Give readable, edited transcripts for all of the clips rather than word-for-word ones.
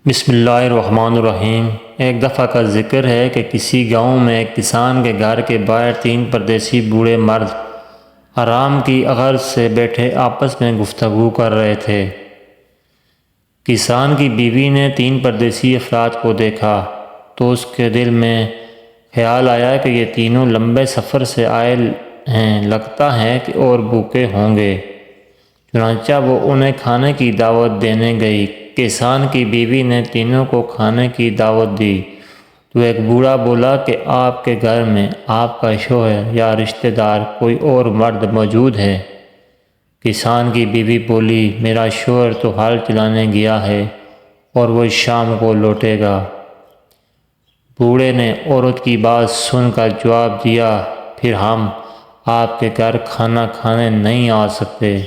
بسم اللہ الرحمن الرحیم۔ ایک دفعہ کا ذکر ہے کہ کسی گاؤں میں ایک کسان کے گھر کے باہر 3 پردیسی بوڑھے مرد آرام کی غرض سے بیٹھے آپس میں گفتگو کر رہے تھے۔ کسان کی بیوی نے 3 پردیسی افراد کو دیکھا تو اس کے دل میں خیال آیا کہ یہ تینوں لمبے سفر سے آئے ہیں، لگتا ہے کہ اور بھوکے ہوں گے۔ چنانچہ وہ انہیں کھانے کی دعوت دینے گئی۔ کسان کی بیوی نے تینوں کو کھانے کی دعوت دی تو ایک بوڑھا بولا کہ آپ کے گھر میں آپ کا شوہر یا رشتہ دار کوئی اور مرد موجود ہے؟ کسان کی بیوی بولی، میرا شوہر تو ہل چلانے گیا ہے اور وہ شام کو لوٹے گا۔ بوڑھے نے عورت کی بات سن کر جواب دیا، پھر ہم آپ کے گھر کھانا کھانے نہیں آ سکتے،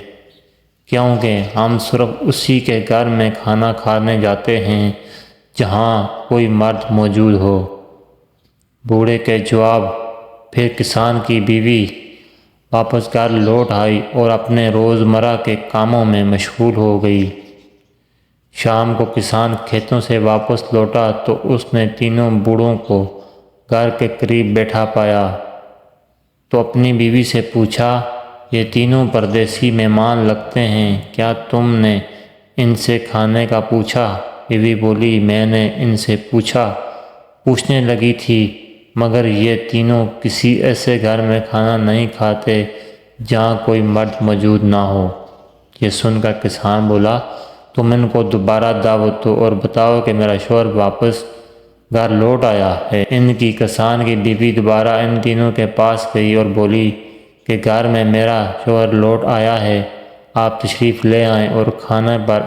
کیونکہ ہم صرف اسی کے گھر میں کھانا کھانے جاتے ہیں جہاں کوئی مرد موجود ہو۔ بوڑھے کے جواب پھر کسان کی بیوی واپس گھر لوٹ آئی اور اپنے روزمرہ کے کاموں میں مشغول ہو گئی۔ شام کو کسان کھیتوں سے واپس لوٹا تو اس نے تینوں بوڑھوں کو گھر کے قریب بیٹھا پایا تو اپنی بیوی سے پوچھا، یہ تینوں پردیسی مہمان لگتے ہیں، کیا تم نے ان سے کھانے کا پوچھا؟ بیوی بولی، میں نے ان سے پوچھنے لگی تھی، مگر یہ تینوں کسی ایسے گھر میں کھانا نہیں کھاتے جہاں کوئی مرد موجود نہ ہو۔ یہ سن کر کسان بولا، تم ان کو دوبارہ دعوت دو اور بتاؤ کہ میرا شوہر واپس گھر لوٹ آیا ہے۔ کسان کی بیوی دوبارہ ان تینوں کے پاس گئی اور بولی کہ گھر میں میرا شوہر لوٹ آیا ہے، آپ تشریف لے آئیں اور کھانے پر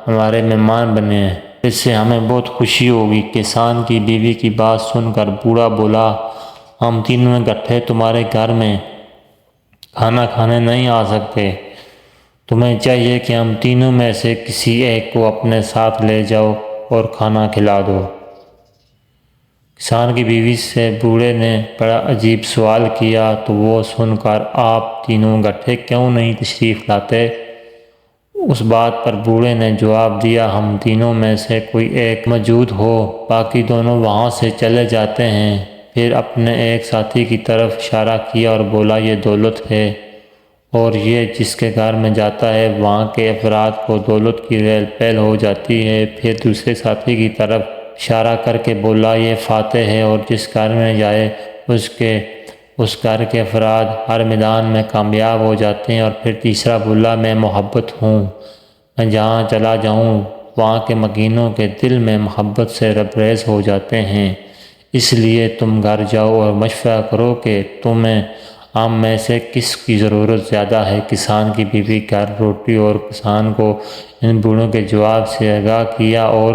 ہمارے مہمان بنے ہیں، اس سے ہمیں بہت خوشی ہوگی۔ کسان کی بیوی کی بات سن کر بوڑھا بولا، ہم تینوں اکٹھے تمہارے گھر میں کھانا کھانے نہیں آ سکتے، تمہیں چاہیے کہ ہم تینوں میں سے کسی ایک کو اپنے ساتھ لے جاؤ اور کھانا کھلا دو۔ کسان کی بیوی سے بوڑھے نے بڑا عجیب سوال کیا تو وہ سن کر آپ تینوں اکٹھے کیوں نہیں تشریف لاتے؟ اس بات پر بوڑھے نے جواب دیا، ہم تینوں میں سے کوئی ایک موجود ہو، باقی دونوں وہاں سے چلے جاتے ہیں۔ پھر اپنے ایک ساتھی کی طرف اشارہ کیا اور بولا، یہ دولت ہے اور یہ جس کے گھر میں جاتا ہے وہاں کے افراد کو دولت کی ریل پیل ہو جاتی ہے۔ پھر دوسرے ساتھی کی طرف اشارہ کر کے بولا، یہ فاتح ہے اور جس گھر میں جائے اس گھر کے افراد ہر میدان میں کامیاب ہو جاتے ہیں۔ اور پھر تیسرا بولا، میں محبت ہوں، میں جہاں چلا جاؤں وہاں کے مکینوں کے دل میں محبت سے لبریز ہو جاتے ہیں، اس لیے تم گھر جاؤ اور مشورہ کرو کہ تمہیں ہم میں سے کس کی ضرورت زیادہ ہے۔ کسان کی بیوی گھر لوٹی اور کسان کو ان بوڑھوں کے جواب سے آگاہ کیا اور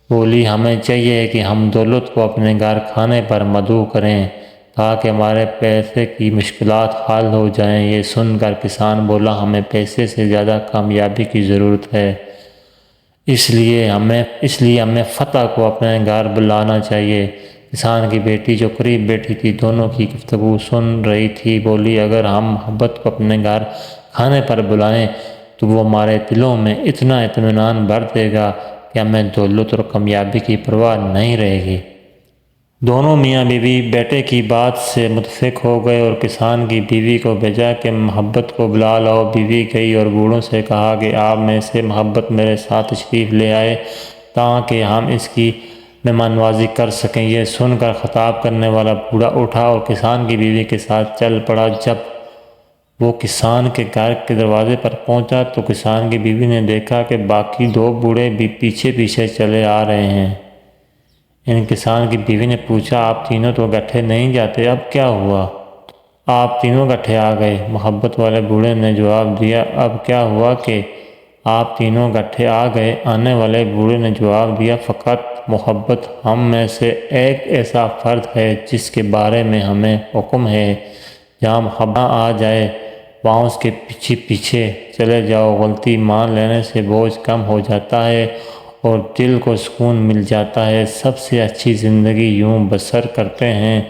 بولی، ہمیں چاہیے کہ ہم دولت کو اپنے گھر کھانے پر مدعو کریں تاکہ ہمارے پیسے کی مشکلات حل ہو جائیں۔ یہ سن کر کسان بولا، ہمیں پیسے سے زیادہ کامیابی کی ضرورت ہے، اس لیے ہمیں فتح کو اپنے گھر بلانا چاہیے۔ کسان کی بیٹی جو قریب بیٹھی تھی دونوں کی گفتگو سن رہی تھی، بولی، اگر ہم محبت کو اپنے گھر کھانے پر بلائیں تو وہ ہمارے دلوں میں اتنا اطمینان بھر دے گا کہ ہمیں دولت اور کامیابی کی پرواہ نہیں رہے گی۔ دونوں میاں بیوی بیٹے کی بات سے متفق ہو گئے اور کسان کی بیوی کو بھیجا کہ محبت کو بلا لاؤ۔ بیوی گئی اور بوڑھوں سے کہا کہ آپ میں سے محبت میرے ساتھ تشریف لے آئے تاکہ ہم اس کی مہمان نوازی کر سکیں۔ یہ سن کر خطاب کرنے والا بوڑھا اٹھا اور کسان کی بیوی کے ساتھ چل پڑا۔ جب وہ کسان کے گھر کے دروازے پر پہنچا تو کسان کی بیوی نے دیکھا کہ باقی 2 بوڑھے بھی پیچھے پیچھے چلے آ رہے ہیں۔ کسان کی بیوی نے پوچھا، آپ تینوں تو اکٹھے نہیں جاتے، اب کیا ہوا؟ آپ تینوں اکٹھے آ گئے۔ محبت والے بوڑھے نے جواب دیا، اب کیا ہوا کہ آپ تینوں اکٹھے آ گئے؟ آنے والے بوڑھے نے جواب دیا، فقط محبت ہم میں سے ایک ایسا فرد ہے جس کے بارے میں ہمیں حکم ہے، جہاں محبت آ جائے وہاں اس کے پیچھے پیچھے چلے جاؤ۔ غلطی مان لینے سے بوجھ کم ہو جاتا ہے اور دل کو سکون مل جاتا ہے۔ سب سے اچھی زندگی یوں بسر کرتے ہیں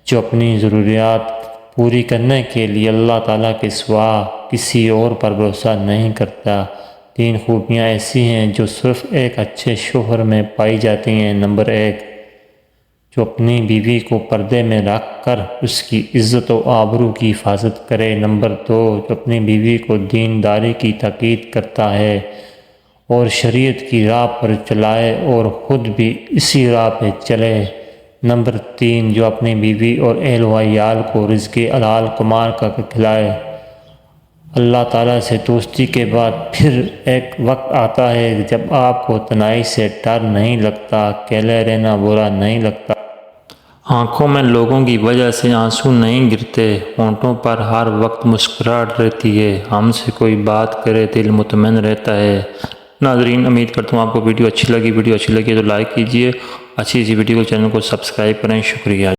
جو اپنی ضروریات پوری کرنے کے لیے اللہ تعالیٰ کے سوا کسی اور پر بھروسہ نہیں کرتا۔ 3 خوبیاں ایسی ہیں جو صرف ایک اچھے شوہر میں پائی جاتی ہیں۔ نمبر 1، جو اپنی بیوی کو پردے میں رکھ کر اس کی عزت و آبرو کی حفاظت کرے۔ نمبر 2، جو اپنی بیوی کو دینداری کی تاکید کرتا ہے اور شریعت کی راہ پر چلائے اور خود بھی اسی راہ پہ چلے۔ نمبر 3، جو اپنی بیوی اور اہل و عیال کو رزق حلال کمار کر کے کھلائے۔ اللہ تعالیٰ سے دوستی کے بعد پھر ایک وقت آتا ہے جب آپ کو تنہائی سے ڈر نہیں لگتا، اکیلے رہنا برا نہیں لگتا، آنکھوں میں لوگوں کی وجہ سے آنسو نہیں گرتے، ہونٹوں پر ہر وقت مسکراہٹ رہتی ہے، ہم سے کوئی بات کرے دل مطمئن رہتا ہے۔ ناظرین، امید کرتا ہوں آپ کو ویڈیو اچھی لگی تو لائک کیجئے، اچھی ویڈیو کو چینل کو سبسکرائب کریں۔ شکریہ۔